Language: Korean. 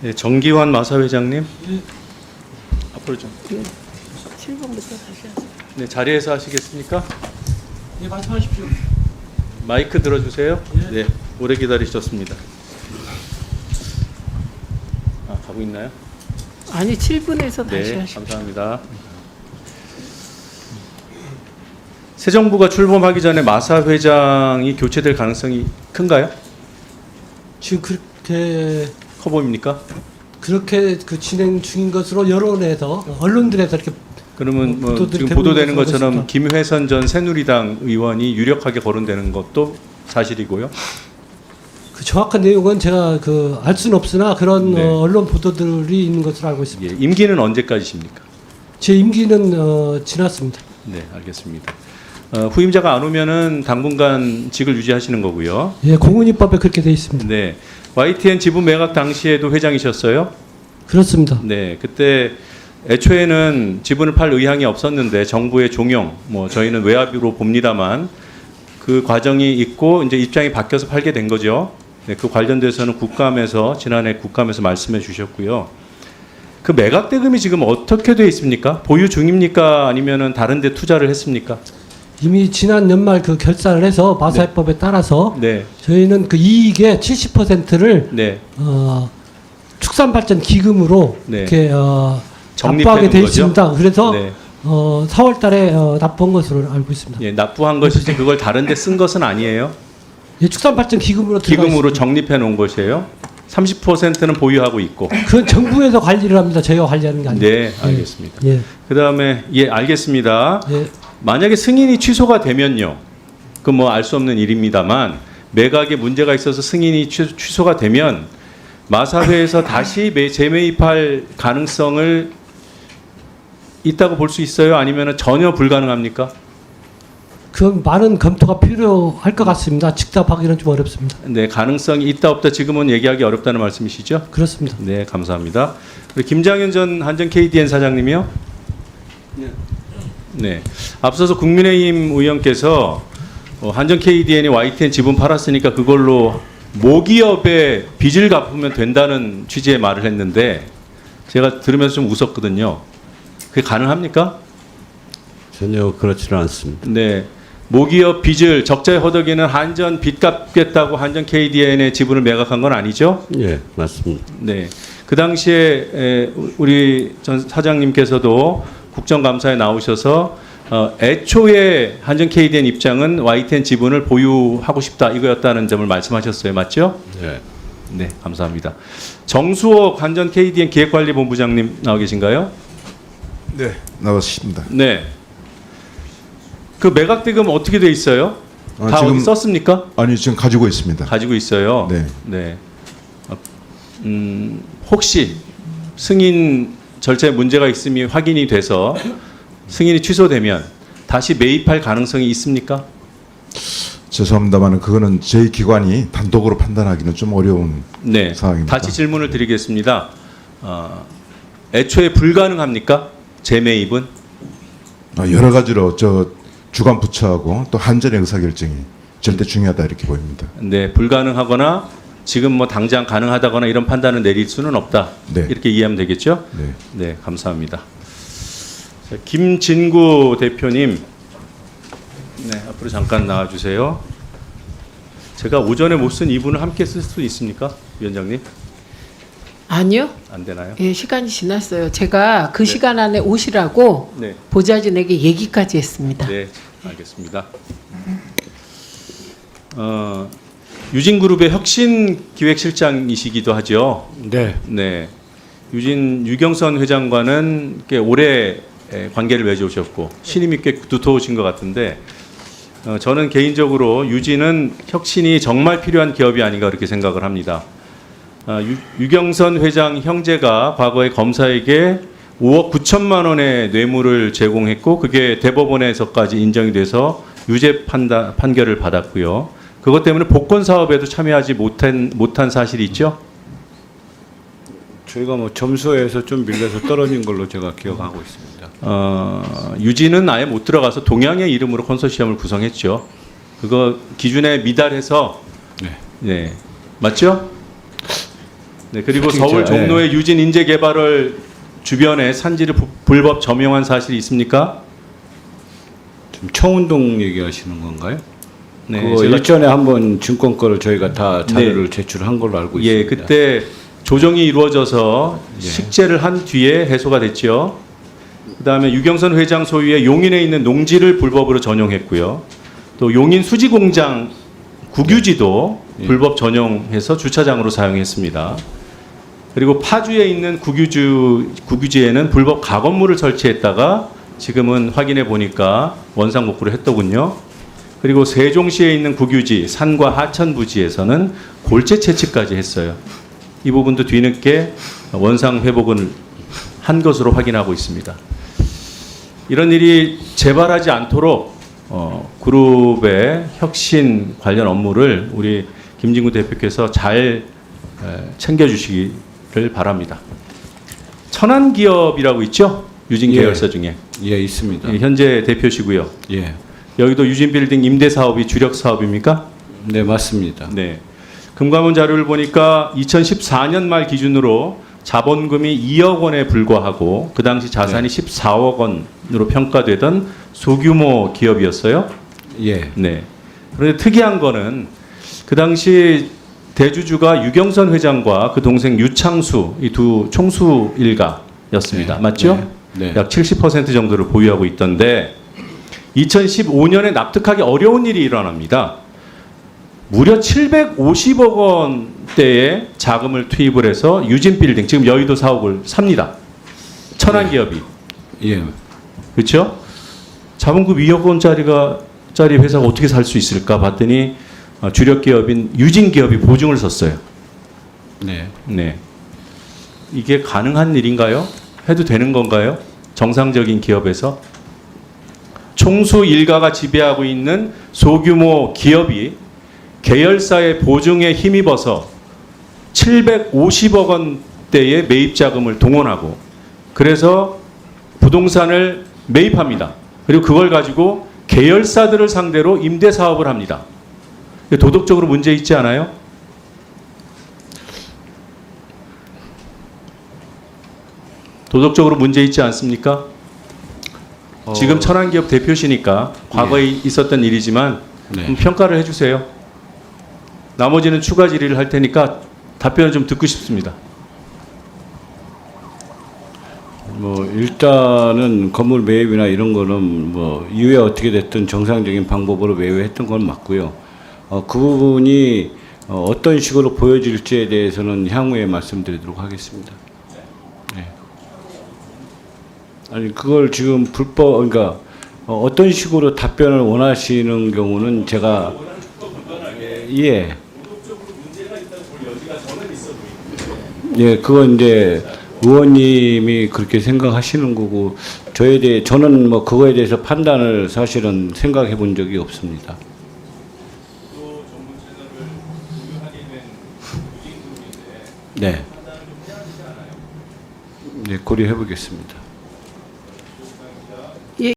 네, 정기환 마사 회장님. 앞으로 좀. 7번부터 다시 하세요. 네, 자리에서 하시겠습니까? 네, 말씀하십시오. 마이크 들어주세요. 네, 오래 기다리셨습니다. 아, 가고 있나요? 아니 7분에서 다시 네, 하십시오. 감사합니다. 새 정부가 출범하기 전에 마사 회장이 교체될 가능성이 큰가요? 지금 커 보입니까? 그렇게 그 진행 중인 것으로 여론에서 언론들에서 이렇게 그러면 뭐 보도들이 지금 대부분 보도되는 그러고 것처럼 있습니다. 김회선 전 새누리당 의원이 유력하게 거론되는 것도 사실이고요. 그 정확한 내용은 제가 그 알 수는 없으나 그런 네. 언론 보도들이 있는 것으로 알고 있습니다. 예, 임기는 언제까지십니까? 제 임기는 지났습니다. 네, 알겠습니다. 후임자가 안 오면은 당분간 직을 유지하시는 거고요. 예, 공은입법에 그렇게 돼 있습니다. 네, YTN 지분 매각 당시에도 회장이셨어요? 그렇습니다. 네, 그때 애초에는 지분을 팔 의향이 없었는데 정부의 종용, 뭐 저희는 외압으로 봅니다만 그 과정이 있고 이제 입장이 바뀌어서 팔게 된 거죠. 네, 그 관련돼서는 국감에서 지난해 국감에서 말씀해 주셨고요. 그 매각 대금이 지금 어떻게 돼 있습니까? 보유 중입니까? 아니면은 다른 데 투자를 했습니까? 이미 지난 연말 그 결산을 해서 마사회법에 따라서 네. 저희는 그 이익의 70%를 네. 축산발전 기금으로 네. 이렇게 적립해 납부하게 놓은 돼 거죠? 있습니다. 그래서 네. 4월달에 납부한 것으로 알고 있습니다. 예, 납부한 것이지 그걸 다른 데 쓴 것은 아니에요. 예, 축산발전 기금으로 들어가 기금으로 있습니다. 적립해 놓은 것이에요. 30%는 보유하고 있고. 그건 정부에서 관리를 합니다. 저희가 관리하는 게 아니고. 네, 알겠습니다. 예. 그다음에 예, 알겠습니다. 예. 만약에 승인이 취소가 되면요. 그 뭐 알 수 없는 일입니다만 매각에 문제가 있어서 승인이 취소가 되면 마사회에서 다시 재매입할 가능성을 있다고 볼 수 있어요? 아니면 전혀 불가능합니까? 그건 많은 검토가 필요할 것 같습니다. 직답하기는 좀 어렵습니다. 네, 가능성이 있다 없다 지금은 얘기하기 어렵다는 말씀이시죠? 그렇습니다. 네, 감사합니다. 그리고 김장현 전 한전 KDN 사장님이요. 네. 앞서서 국민의힘 의원께서 한전 KDN이 YTN 지분 팔았으니까 그걸로 모기업에 빚을 갚으면 된다는 취지의 말을 했는데 제가 들으면서 좀 웃었거든요. 그게 가능합니까? 전혀 그렇지는 않습니다. 네. 모기업 빚을 적자에 허덕이는 한전 빚 갚겠다고 한전 KDN의 지분을 매각한 건 아니죠? 예, 맞습니다. 네. 그 당시에 우리 전 사장님께서도 국정감사에 나오셔서 애초에 한전 KDN 입장은 YTN 지분을 보유하고 싶다 이거였다는 점을 말씀하셨어요. 맞죠? 예. 네, 감사합니다. 정수옥 한전 KDN 기획관리본부장님 나와 계신가요? 네, 나왔습니다. 네. 그 매각 대금 어떻게 돼 있어요? 다 지금 어디 썼습니까? 아니 지금 가지고 있습니다. 가지고 있어요. 네. 네. 혹시 승인 절차에 문제가 있음이 확인이 돼서 승인이 취소되면 다시 매입할 가능성이 있습니까? 죄송합니다만 그거는 저희 기관이 단독으로 판단하기는 좀 어려운 네. 상황입니다. 다시 질문을 드리겠습니다. 애초에 불가능합니까? 재매입은? 여러 가지로 저 주관 부처하고 또 한전의 의사결정이 절대 중요하다 이렇게 보입니다. 네, 불가능하거나 지금 뭐 당장 가능하다거나 이런 판단을 내릴 수는 없다. 네. 이렇게 이해하면 되겠죠? 네. 네, 감사합니다. 자, 김진구 대표님, 네, 앞으로 잠깐 나와주세요. 제가 오전에 못 쓴 이분을 함께 쓸 수 있습니까, 위원장님? 아니요. 안 되나요? 예, 시간이 지났어요. 제가 그 네. 시간 안에 오시라고 네, 보좌진에게 얘기까지 했습니다. 네, 알겠습니다. 유진그룹의 혁신기획실장이시기도 하죠. 네. 네, 유경선 회장과는 꽤 오래 관계를 맺으셨고 신임이 꽤 두터우신 것 같은데 저는 개인적으로 유진은 혁신이 정말 필요한 기업이 아닌가 그렇게 생각을 합니다. 유경선 회장 형제가 과거에 검사에게 5억 9천만 원의 뇌물을 제공했고 그게 대법원에서까지 인정이 돼서 유죄 판결을 받았고요. 그것 때문에 복권 사업에도 참여하지 못한 사실이 있죠? 저희가 뭐 점수에서 좀 밀려서 떨어진 걸로 제가 기억하고 있습니다. 유진은 아예 못 들어가서 동양의 이름으로 컨소시엄을 구성했죠. 그거 기준에 미달해서 네. 네, 맞죠? 네, 그리고 솔직히 서울 저- 종로의 유진 인재 개발을 주변에 산지를 불법 점용한 사실이 있습니까? 지금 청운동 얘기하시는 건가요? 네, 그거 제가- 일전에 한번 증권거를 저희가 다 자료를 제출한 걸로 알고 있습니다. 예, 그때 조정이 이루어져서 예. 식재를 한 뒤에 해소가 됐죠. 그다음에 유경선 회장 소유의 용인에 있는 농지를 불법으로 전용했고요. 또 용인 수지 공장 국유지도 예. 불법 전용해서 주차장으로 사용했습니다. 그리고 파주에 있는 국유지에는 불법 가건물을 설치했다가 지금은 확인해 보니까 원상 복구를 했더군요. 그리고 세종시에 있는 국유지 산과 하천 부지에서는 골재 채취까지 했어요. 이 부분도 뒤늦게 원상 회복을 한 것으로 확인하고 있습니다. 이런 일이 재발하지 않도록 그룹의 혁신 관련 업무를 우리 김진구 대표께서 잘 챙겨주시기를 바랍니다. 천안기업이라고 있죠? 유진 예. 계열사 중에. 예, 있습니다. 예, 현재 대표시고요. 예, 여기도 유진빌딩 임대 사업이 주력 사업입니까? 네 맞습니다. 네. 금감원 자료를 보니까 2014년 말 기준으로 자본금이 2억 원에 불과하고 그 당시 자산이 14억 원으로 평가되던 소규모 기업이었어요. 예, 네. 그런데 특이한 거는 그 당시 대주주가 유경선 회장과 그 동생 유창수 이 두 총수 일가였습니다. 네. 맞죠? 네. 약 70% 정도를 보유하고 있던데 2015년에 납득하기 어려운 일이 일어납니다. 무려 750억 원대의 자금을 투입을 해서 유진빌딩 지금 여의도 사옥을 삽니다. 천안기업이. 예, 그렇죠? 자본금 2억 원짜리 회사가 어떻게 살 수 있을까 봤더니 주력 기업인 유진기업이 보증을 섰어요. 네. 네. 이게 가능한 일인가요? 해도 되는 건가요? 정상적인 기업에서 총수 일가가 지배하고 있는 소규모 기업이 계열사의 보증에 힘입어서 750억 원대의 매입 자금을 동원하고 그래서 부동산을 매입합니다. 그리고 그걸 가지고 계열사들을 상대로 임대 사업을 합니다. 도덕적으로 문제 있지 않아요? 도덕적으로 문제 있지 않습니까? 지금 천안기업 대표시니까 과거에 있었던 일이지만 네. 좀 평가를 해주세요. 나머지는 추가 질의를 할 테니까 답변을 좀 듣고 싶습니다. 뭐 일단은 건물 매입이나 이런 거는 뭐 이후에 어떻게 됐든 정상적인 방법으로 매입했던 건 맞고요. 그 부분이 어떤 식으로 보여질지에 대해서는 향후에 말씀드리도록 하겠습니다. 네. 아니 그걸 지금 불법 그러니까 어떤 식으로 답변을 원하시는 경우는 제가 예. 예, 그건 이제 의원님이 그렇게 생각하시는 거고 저는 뭐 그거에 대해서 판단을 사실은 생각해 본 적이 없습니다. 네. 네, 고려해 보겠습니다.